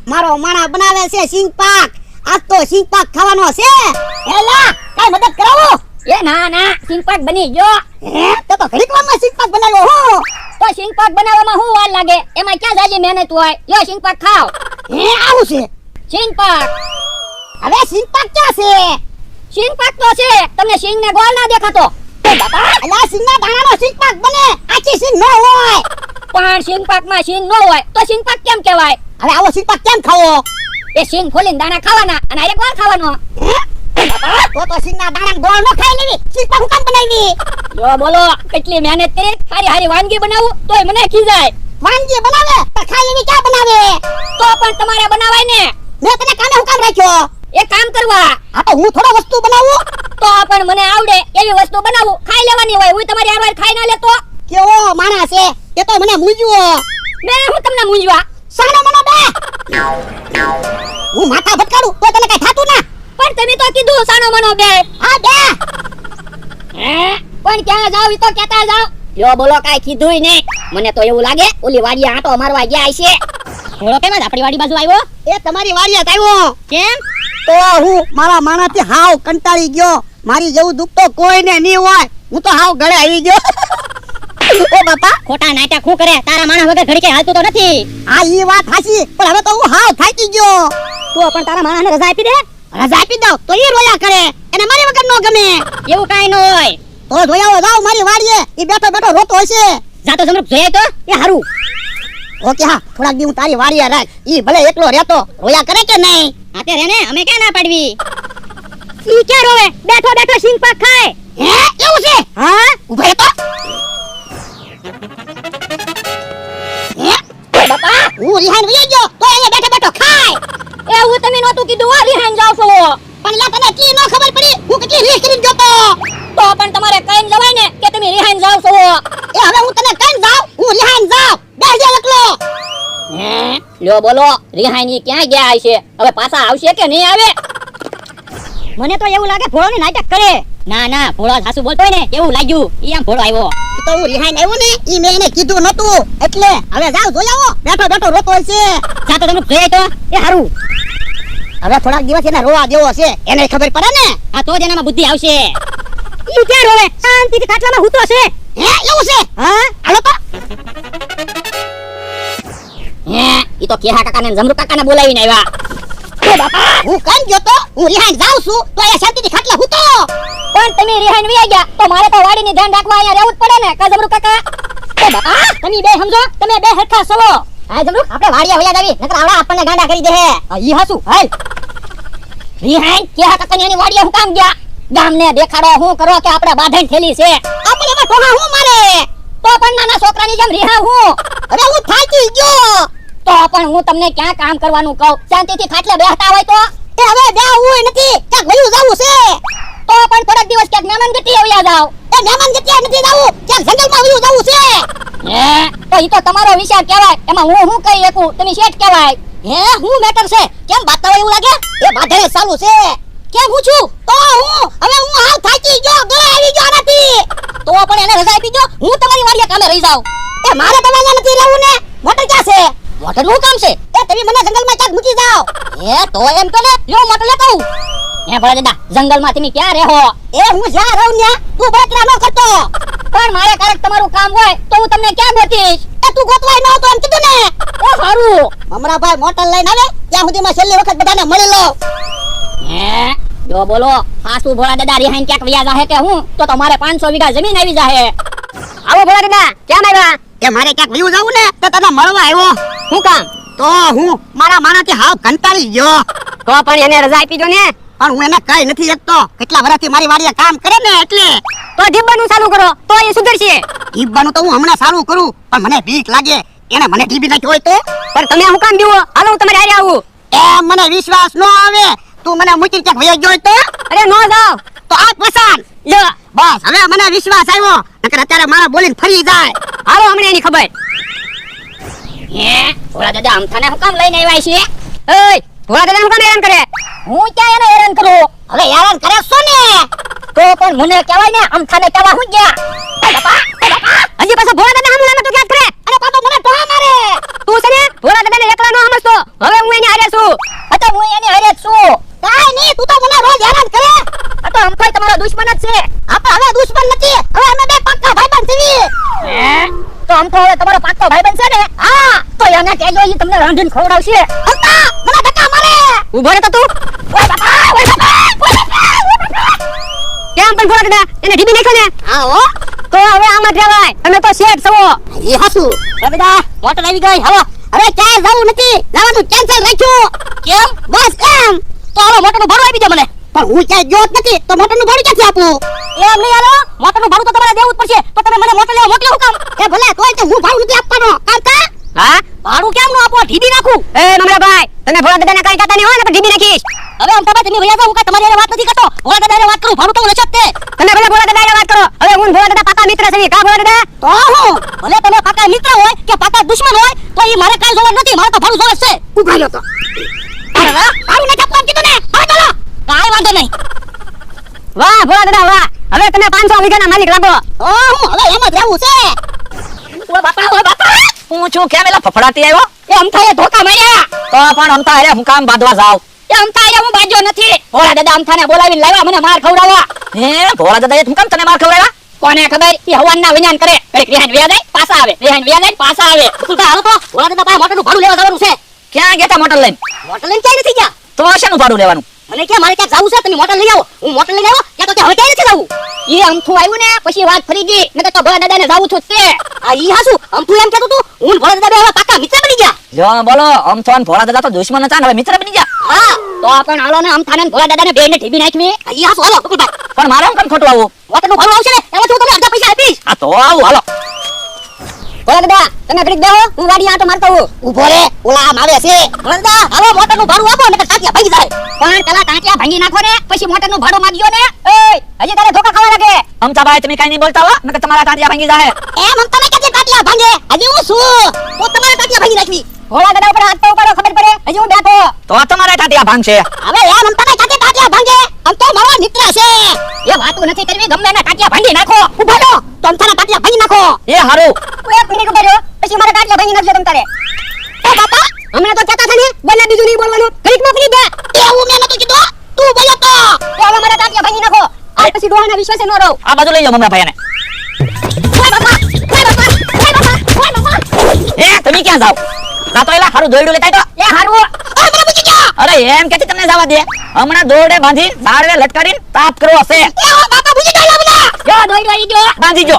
મારો માણા બનાવે છે સિંગ પાક. આજ તો સિંગ પાક ખાવાનો છે. એલા કઈ મદદ કરાવો. એ ના ના સિંગ પાક બની ગયો. તો ઘડીક વારમાં સિંગ પાક બનાવ્યો હો. તો સિંગ પાક બનાવવામાં શું વાર લાગે? એમાં ક્યાં જાજી મહેનત હોય? લ્યો સિંગ પાક ખાઓ. આવું છે સિંગ પાક. હવે સિંગ પાક ક્યાં છે? સિંગ પાક તો છે, તમને સિંગ ને ગોળ ના દેખાતો? અલા સિંગ ના દાણાનો સિંગ પાક બને, આખી સિંગ ન હોય. પણ સિંગ પાક માં સિંગ ન હોય તો સિંગ પાક કેમ કહેવાય? હવે આવો સિંગ પાક કેમ ખાવો? એ સિંગ ખોલીને દાણા ખાવાના અને આ ગોળ ખાવાનો. તો સિંગ ના દાણા ગોળ ન ખાઈ લેવી, સિંગ પાક હું કેમ બનાવી? જો બોલો કેટલી મહેનત કરી, હારી હારી વાનગી બનાવું તોય મને ખીજાય. વાનગી બનાવે તો ખાઈ લેવી ક્યાં બનાવે? તો પણ તમારે બનાવાય ને. મેં તને કામે હું કામ રાખ્યો? એ કામ કરવા. આ તો હું થોડો વસ્તુ બનાવું. તો પણ મને આવડે એવી વસ્તુ બનાવું, ખાઈ લેવાની હોય. હું તમારી હારવાર ખાઈ ના લેતો. કેવો માણસ છે એ તો મને મૂંઝ્યો. મેં હું તમને મૂંઝવા? સાનો મનો બે. હું માથા ભટકાડું તો તને કઈ થાતું ના. પણ તમે તો કીધું સાનો મનો બે. હા બે. પણ ક્યાં જાવ ઈ તો કહેતા જાવ. યો બોલો કાઈ કીધુંય નહીં. મને તો એવું લાગે ઓલી વાડીએ આંટો મારવા ગયા છે. ઘોડો કેમ આપણી વાડી બાજુ આવ્યો? એ તમારી વાડીએ જ આવ્યો. કેમ? તો હું મારા માણાથી હાવ કંટાળી ગયો. મારી જેવું દુઃખ તો કોઈને નહીં હોય. હું તો હાવ ગળે આવી ગયો. ઓ બાપા ખોટા નાટક હું કરે? તારા માણસ વગર ઘડી કે હાલતું તો નથી. આ ઈ વાત હાચી, પણ હવે તો હું હાવ થાકી ગયો. તો પણ તારા માણસને રજા આપી દે. રજા આપી દઉં તો ઈ રોયા કરે. એને મારી વગર નો ગમે. એવું કાઈ ન હોય. તો જોયાવો જાવ મારી વાડીએ. ઈ બેઠો બેઠો રોતો હશે. જા તો જમરૂક જોઈએ તો એ હારું. ઓકે હા, થોડાક દી હું તારી વાડીએ રાખ. ઈ ભલે એકલો રહેતો, રોયા કરે કે નહીં? આતે રે ને, અમે ક્યાં ના પાડવી? ઈ ક્યાં રોવે? બેઠો બેઠો સિંગ પાક ખાય. હે એવું છે? હા ઉભા રહેતો. હે બાપા હું રિહાન વઈ ગયો તો અહીંયા બેઠો બેઠો ખાય. એવું તમે નહોતું કીધું. આ રિહાન જાવ છો. પણ લા તને કી ન ખબર પડી? હું કેટલી રીસ કરીને જોતો. તો પણ તમારે કઈમ જવાય ને કે તમે રિહાન જાવ છો. એ હવે હું તને કઈ જાવ? હું રિહાન જાવ. બેસજે એકલો. લ્યો બોલો રિહાન ઈ ક્યાં ગયા છે? હવે પાછા આવશે કે નહીં આવે? મને તો એવું લાગે ભોળો ની નાટક કરે. ના ના ભોળો સાસુ બોલતો હોય ને એવું લાગ્યું. ઈ આમ ભોળો આવ્યો. તો હું રિહાન આવ્યો ને ઈ મેં એને કીધું નતું. એટલે હવે જાવ જોઈ આવો. બેઠો બેઠો રોતો છે. જા તો તમે જોઈએ તો એ હારું. હવે થોડાક દિવસ એને રોવા દેવો છે. એને ખબર પડે ને. આ તો જ એનામાં બુદ્ધિ આવશે. ઈ ક્યાં રોવે? શાંતિથી ખાટલામાં હૂતો છે. હે એવું છે? હા હાલો તો. હે ઈ તો કેહા કાકાને ને જમરૂ કાકાને બોલાવીને આવ્યા. એ બાપા હું કઈ ગયો તો? હું રિહાન જાઉં છું તો અહીંયા શાંતિથી ખાટલા હૂતો. પણ તમે રિહાન વી ગયા તો મારે તો વાડીની ધ્યાન રાખવા અહીંયા રહેવું જ પડે ને કા જમરૂ કાકા? એ બાપા તમે બે સમજો, તમે બે હરખા સવો. હા જમરૂ આપણે વાડીએ વયા જાવી નકર આવડા આપણને ગાંડા કરી દે. ઈ હાસુ હાલ. રિહાન કેહા કાકાની એની વાડીએ હું કામ ગયા? ગામને દેખાડો હું કરો કે આપણે બાંધણ થેલી છે. આપણે એમાં ટોહા હું મારે? તો પણ નાના છોકરાની જેમ રિહા હું. હવે હું થાકી ગયો. તો પણ હું તમને ક્યાં કામ કરવાનું કહું? શાંતિથી ખાટલે બેસતા હોય તો. એ હવે બેહવું નથી, ક્યાંક વયું જાવું છે. તો પણ થોડાક દિવસ ક્યાંક મહેમાન ગતિ આવ્યા જાવ. એ મહેમાન ગતિયા નથી જાવું, ક્યાંક જંગલમાં વયું જાવું છે. હે તો ઈ તો તમારો વિચાર કહેવાય. એમાં હું કહી શકું? તમે શેઠ કહેવાય. હે હું મેટર છે? કેમ બાતા હોય એવું લાગે? એ બાધે ચાલુ છે. કેમ હું છું? તો હું હવે હું હાવ થાકી ગયો, ગળે આવી ગયો નથી. તો પણ એને રજા આપી દો, હું તમારી વાડીએ કામે રહી જાઉં. એ મારે તમારે નથી રહેવું ને. મોટર ક્યાં છે? મોટર નું કામ છે? એ તમે મને જંગલમાં ક્યાંક મૂકી જાઓ. હે તો એમ તો ને લ્યો મોટર લેતો આવું. હે ભલા દાદા જંગલમાં તમે ક્યાં રહો? એ હું જ્યાં રહું ત્યાં તું બળતરા ન કરતો. પણ મારે ક્યારેક તમારું કામ હોય તો હું તમને ક્યાં ગોતીશ? એ તું ગોતવાય ન હતો એમ કીધું ને. ઓ સારું. હમણાં ભાઈ મોટર લઈને આવે ત્યાં સુધીમાં છેલ્લી વખત બધાને મળી લો. હે જો બોલો સાસુ ભોળા દાદા રિહાઈન ક્યાંક વ્યા જાહે કે હું તો તમારે 500 વીઘા જમીન આવી જાહે. આવો ભોળા દાદા કેમ આવ્યા? એ મારે ક્યાંક વયું જાવું ને તો તને મળવા આવ્યો. શું કામ? તો હું મારા માણાથી હાવ કંટાળી ગયો. તો પણ એને રજા આપી દો ને. પણ હું એને કઈ નથી શકતો. કેટલા વર્ષથી મારી વાડીએ કામ કરે ને એટલે. તો ઢીબવાનું ચાલુ કરો તો એ સુધરશે. ઢીબવાનું તો હું હમણાં ચાલુ કરું, પણ મને બીક લાગે. એને મને ઢીબી નાખ્યો હોય તો. પણ તમે શું કામ દીવો? હાલો હું તમારે હારે આવું. એ મને વિશ્વાસ ન આવે. તું મને મૂકી ક્યાંક વયો ગયો હોય તો. અરે નો જાવ તો આ પસાન લો. બસ હવે મને વિશ્વાસ આવ્યો. નકર અત્યારે મારા બોલીને ફરી જાય. હાલો હમણાં એની ખબર. હે ભોળા દાદા અમથાને શું કામ લઈને આવ્યા છે? એય ભોળા દાદા શું કામ હેરાન કરે? હું ક્યાં એને હેરાન કરું? હવે હેરાન કરે છો ને. તો પણ મને કહેવાય ને અમથાને કહેવા હું ગયા. હજી પાછો ભોળા દાદા હમણાં તો ક્યાં કરે? અને પાછો મને ટોહા મારે. તું છે ને ભોળા દાદાને એકલા નો સમજતો. હવે હું એની હારે તમારો દુશ્મન જ છે. આપણે હવે દુશ્મન નથી, હવે અમે બે પાક્કા ભાઈબંધ છીએ. હે? તો આમ તો હવે તમારો પાક્કો ભાઈબંધ છે ને? હા, તો એને કહેજો ઈ તમને રાંધીને ખવડાવશે. અંતા મને ધક્કા મારે. ઊભો રહે તો તું. ઓય બાપા, ઓય બાપા, ઓય બાપા. કેમ પણ ભોળા દાદા એને ઢીબી નાખ્યો ને? હા હો, તો હવે આમાં જ રહેવાય. તમે તો શેઠ છો. એ હાસુ. હવે બધા મોટર આવી ગઈ. હાલો. હવે ક્યાંય જવું નથી, જવાનું કેન્સલ રાખ્યું. કેમ? બસ એમ. તો હાલો મોટરનું ભાડું આપી દો મને. પણ હું ક્યાંય ગયો જ નથી, તો મોટરનું ભાડું ક્યાંથી આપું? એમ નહીં હાલો. મોટરનું ભાડું તો તમારે દેવું જ પડશે. તો તમે મને મોટર લેવા મોકલો હું કામ? એ ભલે તોય તે હું ભાડું નથી આપવાનો. કાકા હા? ભાડું કેમ નો આપો? ઢીબી નાખું. એ મમરાભાઈ, તમે ભોળા દાદાને કાઈ કહેતા નહીં હોય ને તો ઢીબી નાખીશ. હવે આમ તમે ભૈયા જાવ, હું કાંઈ તમારી હારે વાત નથી કરતો. ભોળા દાદા હારે વાત કરું, ભાડું તો હું લચત તે. તમે ભલે ભોળા દાદા હારે વાત કરો. હવે હું ભોળા દાદા પાકા મિત્ર છે. કા ભોળા દાદા? તો હું ભલે તમે પાકા મિત્ર હોય કે પાકા દુશ્મન હોય, તો ઈ મારે કાઈ જોવાનું નથી. મારે તો ભાડું જોવે છે. ઉભા રહ્યો તો. અરે વાહ, ભાડું નથી આપવાનું કીધું ને. હવે ચાલો. કાઈ વાંધો નહીં. વાહ ભોળા દાદા વાહ. હવે તમે 500 વીઘાના માલિક લાગો. ઓ હું હવે એમ જ રહેવું છે. ઓ બાપા. હું છું કેમ એલા ફફડાતી આવ્યો? એ અમથાએ ધોકા માર્યા. તો પણ અમતા અરે હું કામ બાંધવા જાવ? એ અમથાએ હું બાજ્યો નથી. ભોળા દાદા અમથાને બોલાવીને લાવ્યા મને માર ખવડાવવા. હે ભોળા દાદા હું કામ તને માર ખવડાવ્યા? કોને ખબર? ઈ હવાનના વિજ્ઞાન કરે. ઘડીક રિહાઈન વ્યા જાય, પાછા આવે. રિહાઈન વ્યા જાય, પાછા આવે. તું તો હાલો તો ભોળા દાદા પાસે મોટરનું ભાડું લેવા જવાનું છે. ક્યાં ગયા તા મોટર લઈને? મોટર લઈને ક્યાંય નથી ગયા. તો શેનું ભાડું લેવાનું? મને કે મારે ક્યાંક જાવું છે, તમે મોટર લઈ આવો. હું મોટર લઈને આવ્યો, ત્યાં તો કે હવે ક્યાંય નથી જાવું. ઈ અમથું આવ્યું ને પછી વાત ફરી ગઈ. નકર તો ભોળા દાદાને જાવું છું જ તે. આ ઈ હાસુ અમથું એમ કહેતું તું, હું ને ભોળા દાદા બે હવે પાકા મિત્ર બની ગયા. જો બોલો અમથો ને ભોળા દાદા તો દુશ્મન હતા ને હવે મિત્ર બની ગયા. હા, તો પણ હાલો ને અમથાને ને ભોળા દાદાને બેયને ઢીબી નાખવી. આ ઈ હાસુ હાલો બકુલભાઈ. પણ મારે હું કામ ખોટું આવું? મોટરનું ભાડું આવશે ને એમાંથી હું તમને અડધા પૈસા આપીશ. આ તો આવું હાલો. ભોળા દાદા તમે ઘડીક બેહો, હું વાડી આંટો મારતો હું. ઉભો રે, ઓલા આમ આવે છે. ભોળા દાદા હાલો મોટરનું ભાડું આપો નકર ટાંટિયા ભાંગી જાય. પણ પેલા ટાંટિયા ભાંગી નાખો ને પછી મોટરનું ભાડું માંગજો ને. એય હજી તારે ધોકા ખાવા લાગે. અમતાભાઈ તમે કઈ નહીં બોલતા હો નકર તમારા ટાંટિયા ભાંગી જાય. એમ અંતા ને કે ટાટિયા ભાંગે. હજી હું છું. તો તમારે ટાટિયા ભાંગી નાખવી. ભોળા દાદા ઉપર હાથ તો ઉપાડો, ખબર પડે. હજી હું બેઠો. તો તમારા ટાંટિયા ભાંગશે. હવે એમ અંતા ને કે ટાટિયા ભાંગે. આમ તો મારો મિત્ર છે. એ વાતું નથી કરવી, ગમે એના ટાંટિયા ભાંગી નાખો. ઉભા રહો, તો અંતાના ટાટિયા ભાંગી નાખો. એ હારું. તું એક મિનિટ ઉભા રહ્યો, પછી મારા ટાંટિયા ભાંગી નાખજો તમ તારે. એ બાપા, હમણાં તો કહેતા હતા ને બોલે બીજું નહીં બોલવાનું. ઘડીક મોકલી દે. એવું મેં નતું કીધું. તું બોલ્યો તો. એ હવે મારા ટાંટિયા ભાંગી નાખો. આ પછી ડોહાના વિશ્વાસે ન રહો. આ બાજુ લઈ જાઓ મમરાભાઈને. ઓય બાપા, ઓય બાપા, ઓય બાપા, ઓય બાપા. એ તમે ક્યાં જાવ? ના તો એલા હારું દોયડું લેતા તો. એ હારું. ઓય મને પૂછી ગયો. અરે એમ કે તમને જવા દે. હમણાં દોરડે બાંધી ઝાડવે લટકાડીને તાપ કરવો હશે. એ ઓ બાપા પૂછી ગયો મને. જો દોઈ દોઈ જો. બાંધી જો.